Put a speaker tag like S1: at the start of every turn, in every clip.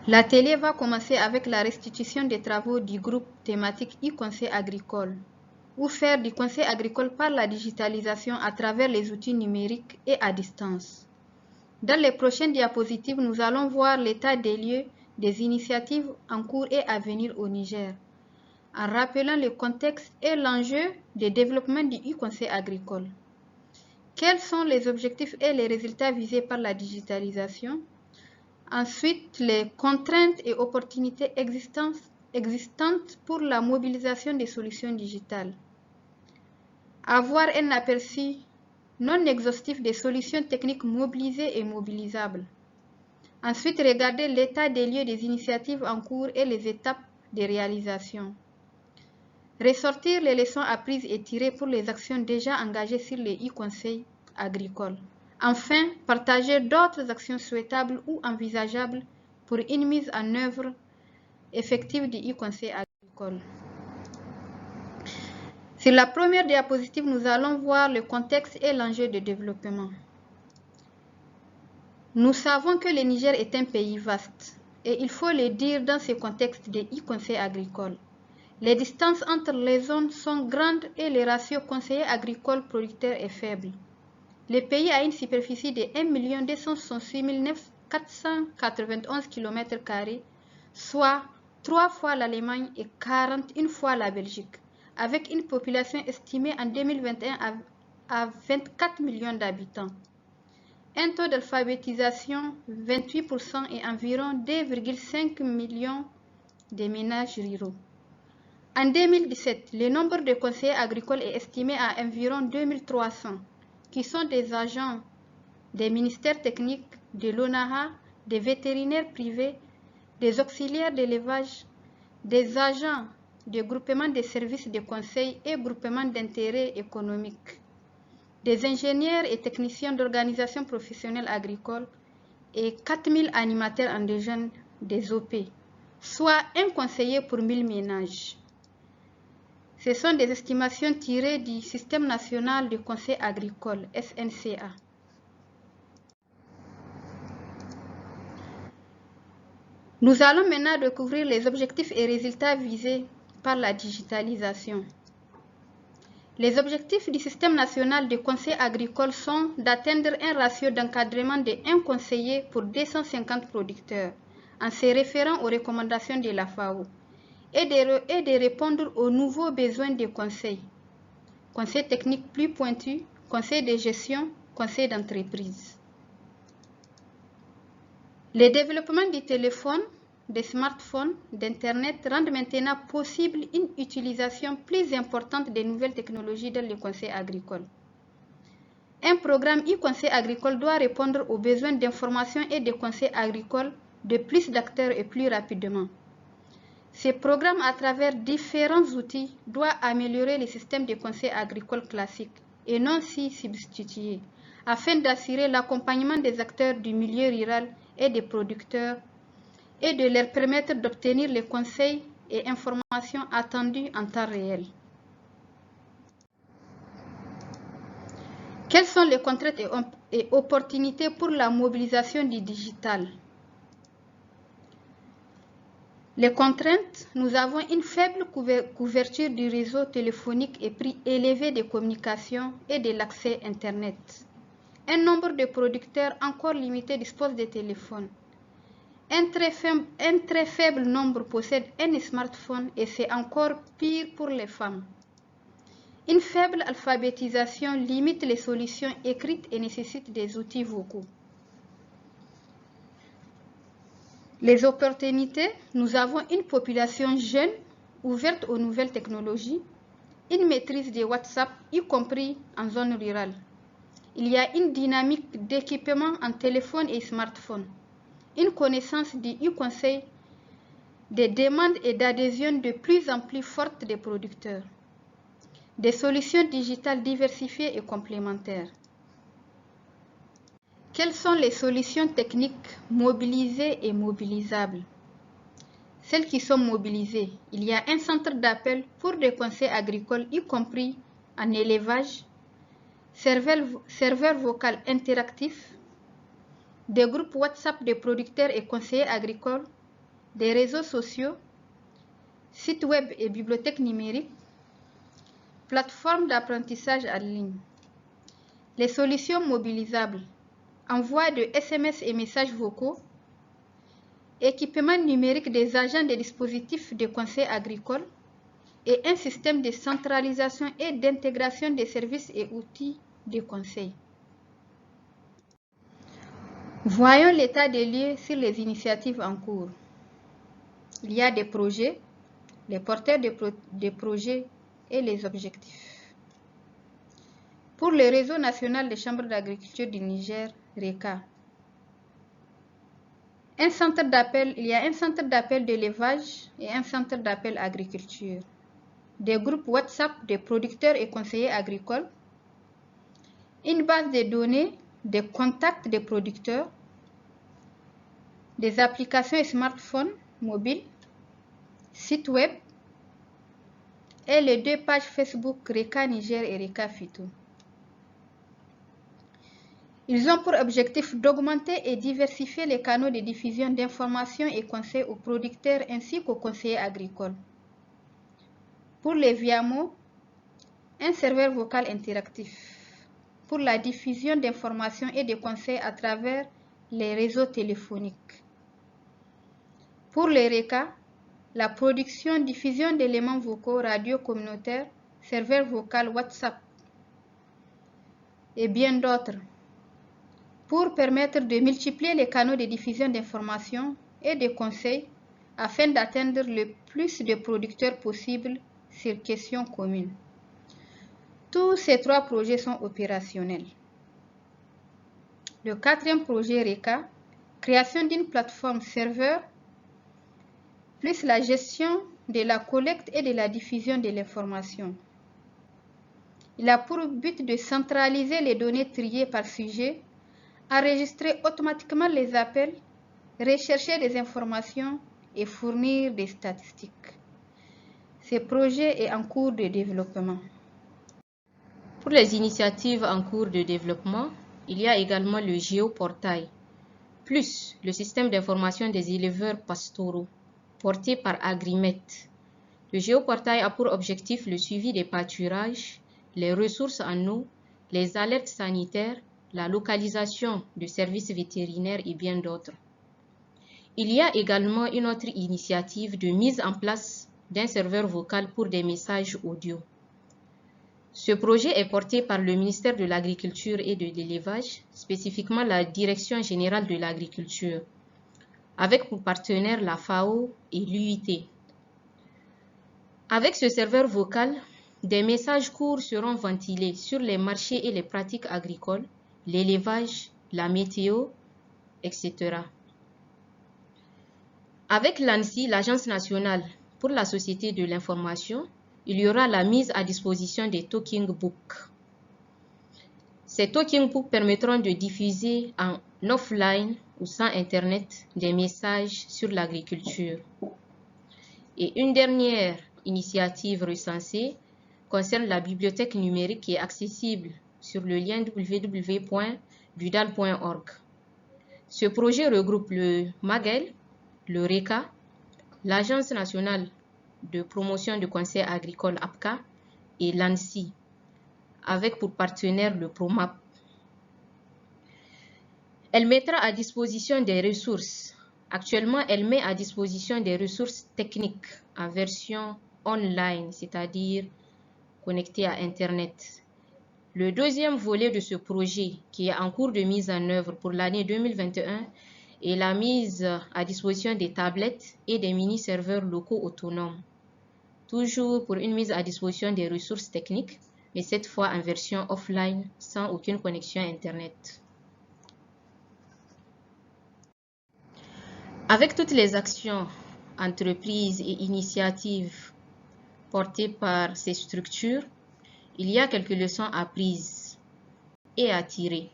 S1: L'atelier va commencer avec la restitution des travaux du groupe thématique e-conseil agricole, ou faire du conseil agricole par la digitalisation à travers les outils numériques et à distance. Dans les prochaines diapositives, nous allons voir l'état des lieux des initiatives en cours et à venir au Niger, en rappelant le contexte et l'enjeu de développement du e-conseil agricole. Quels sont les objectifs et les résultats visés par la digitalisation? Ensuite, les contraintes et opportunités existantes pour la mobilisation des solutions digitales. Avoir un aperçu non exhaustif des solutions techniques mobilisées et mobilisables. Ensuite, regarder l'état des lieux des initiatives en cours et les étapes de réalisation. Ressortir les leçons apprises et tirées pour les actions déjà engagées sur les e-conseils agricoles. Enfin, partager d'autres actions souhaitables ou envisageables pour une mise en œuvre effective du e-conseil agricole. Sur la première diapositive, nous allons voir le contexte et l'enjeu de développement. Nous savons que le Niger est un pays vaste et il faut le dire dans ce contexte de e-conseil agricole. Les distances entre les zones sont grandes et le ratio conseiller agricole producteur est faible. Le pays a une superficie de 1 266 491 km², soit 3 fois l'Allemagne et 41 fois la Belgique, avec une population estimée en 2021 à 24 millions d'habitants. Un taux d'alphabétisation 28% et environ 2,5 millions de ménages ruraux. En 2017, le nombre de conseillers agricoles est estimé à environ 2300, qui sont des agents des ministères techniques, de l'ONAHA, des vétérinaires privés, des auxiliaires d'élevage, des agents de groupement de services de conseil et groupements d'intérêt économique, des ingénieurs et techniciens d'organisations professionnelles agricoles et 4000 animateurs endogènes des OP, soit un conseiller pour 1000 ménages. Ce sont des estimations tirées du Système national de conseil agricole, SNCA. Nous allons maintenant découvrir les objectifs et résultats visés par la digitalisation. Les objectifs du Système national de conseil agricole sont d'atteindre un ratio d'encadrement de 1 conseiller pour 250 producteurs, en se référant aux recommandations de la FAO, et de répondre aux nouveaux besoins des conseils. Conseil technique plus pointu, conseil de gestion, conseil d'entreprise. Le développement du téléphone, des smartphones, d'Internet rendent maintenant possible une utilisation plus importante des nouvelles technologies dans le conseil agricole. Un programme e-conseil agricole doit répondre aux besoins d'information et de conseil agricole de plus d'acteurs et plus rapidement. Ce programme, à travers différents outils, doit améliorer le système de conseil agricole classique et non s'y substituer, afin d'assurer l'accompagnement des acteurs du milieu rural et des producteurs et de leur permettre d'obtenir les conseils et informations attendus en temps réel. Quelles sont les contraintes et opportunités pour la mobilisation du digital? Les contraintes, nous avons une faible couverture du réseau téléphonique et prix élevé des communications et de l'accès Internet. Un nombre de producteurs encore limité disposent de téléphones. Un très faible nombre possède un smartphone et c'est encore pire pour les femmes. Une faible alphabétisation limite les solutions écrites et nécessite des outils vocaux. Les opportunités, nous avons une population jeune, ouverte aux nouvelles technologies, une maîtrise de WhatsApp, y compris en zone rurale. Il y a une dynamique d'équipement en téléphone et smartphone, une connaissance du e-conseil, des demandes et d'adhésion de plus en plus fortes des producteurs, des solutions digitales diversifiées et complémentaires. Quelles sont les solutions techniques mobilisées et mobilisables? Celles qui sont mobilisées, il y a un centre d'appel pour des conseils agricoles, y compris en élevage, serveur vocal interactif, des groupes WhatsApp des producteurs et conseillers agricoles, des réseaux sociaux, sites web et bibliothèques numériques, plateformes d'apprentissage en ligne. Les solutions mobilisables, envoi de SMS et messages vocaux, équipement numérique des agents des dispositifs de conseil agricole et un système de centralisation et d'intégration des services et outils de conseil. Voyons l'état des lieux sur les initiatives en cours. Il y a des projets, les porteurs des projets et les objectifs. Pour le réseau national des chambres d'agriculture du Niger, RECA, il y a un centre d'appel d'élevage et un centre d'appel agriculture, des groupes WhatsApp des producteurs et conseillers agricoles, une base de données, des contacts des producteurs, des applications et smartphones mobiles, sites web et les 2 pages Facebook RECA Niger et RECA Fito. Ils ont pour objectif d'augmenter et diversifier les canaux de diffusion d'informations et conseils aux producteurs ainsi qu'aux conseillers agricoles. Pour les VIAMO, un serveur vocal interactif pour la diffusion d'informations et de conseils à travers les réseaux téléphoniques. Pour les RECA, la production, diffusion d'éléments vocaux, radio communautaire, serveur vocal WhatsApp et bien d'autres, pour permettre de multiplier les canaux de diffusion d'informations et de conseils afin d'atteindre le plus de producteurs possible sur questions communes. Tous ces 3 projets sont opérationnels. Le 4e projet RECA, création d'une plateforme serveur, plus la gestion de la collecte et de la diffusion de l'information. Il a pour but de centraliser les données triées par sujet, enregistrer automatiquement les appels, rechercher des informations et fournir des statistiques. Ce projet est en cours de développement.
S2: Pour les initiatives en cours de développement, il y a également le géoportail, plus le système d'information des éleveurs pastoraux, porté par Agrimet. Le géoportail a pour objectif le suivi des pâturages, les ressources en eau, les alertes sanitaires, la localisation de services vétérinaires et bien d'autres. Il y a également une autre initiative de mise en place d'un serveur vocal pour des messages audio. Ce projet est porté par le ministère de l'Agriculture et de l'Élevage, spécifiquement la Direction générale de l'Agriculture, avec pour partenaires la FAO et l'UIT. Avec ce serveur vocal, des messages courts seront ventilés sur les marchés et les pratiques agricoles, l'élevage, la météo, etc. Avec l'ANSI, l'Agence nationale pour la société de l'information, il y aura la mise à disposition des talking books. Ces talking books permettront de diffuser en offline ou sans Internet des messages sur l'agriculture. Et une dernière initiative recensée concerne la bibliothèque numérique qui est accessible sur le lien www.budal.org. Ce projet regroupe le MAGEL, le RECA, l'Agence nationale de promotion du conseil agricole APCA et l'ANSI, avec pour partenaire le PROMAP. Elle mettra à disposition des ressources. Actuellement, elle met à disposition des ressources techniques en version online, c'est-à-dire connectées à Internet. Le 2e volet de ce projet, qui est en cours de mise en œuvre pour l'année 2021, est la mise à disposition des tablettes et des mini-serveurs locaux autonomes. Toujours pour une mise à disposition des ressources techniques, mais cette fois en version offline, sans aucune connexion Internet. Avec toutes les actions, entreprises et initiatives portées par ces structures, il y a quelques leçons apprises et à tirer.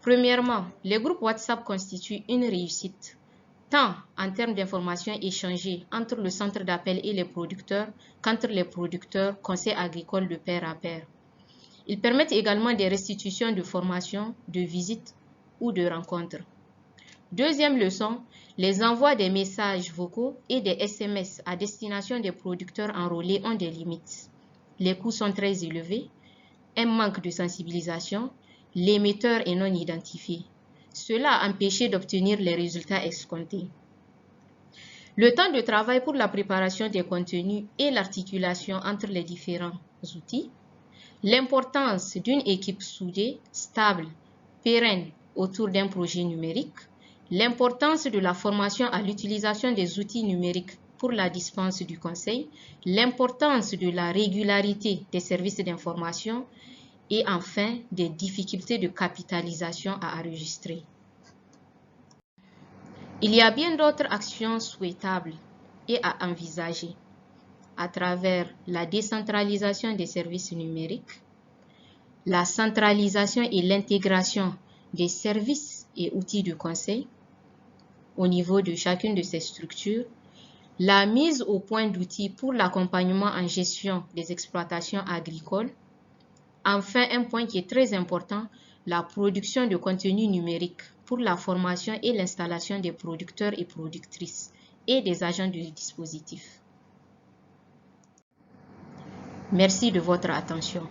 S2: Premièrement, les groupes WhatsApp constituent une réussite, tant en termes d'informations échangées entre le centre d'appel et les producteurs qu'entre les producteurs, conseils agricoles de pair à pair. Ils permettent également des restitutions de formations, de visites ou de rencontres. Deuxième leçon, les envois des messages vocaux et des SMS à destination des producteurs enrôlés ont des limites. Les coûts sont très élevés, un manque de sensibilisation, l'émetteur est non identifié. Cela a empêché d'obtenir les résultats escomptés. Le temps de travail pour la préparation des contenus et l'articulation entre les différents outils, l'importance d'une équipe soudée, stable, pérenne autour d'un projet numérique, l'importance de la formation à l'utilisation des outils numériques pour la dispense du conseil, l'importance de la régularité des services d'information et enfin des difficultés de capitalisation à enregistrer. Il y a bien d'autres actions souhaitables et à envisager à travers la décentralisation des services numériques, la centralisation et l'intégration des services et outils de conseil au niveau de chacune de ces structures, la mise au point d'outils pour l'accompagnement en gestion des exploitations agricoles, enfin un point qui est très important, la production de contenu numérique pour la formation et l'installation des producteurs et productrices et des agents du dispositif. Merci de votre attention.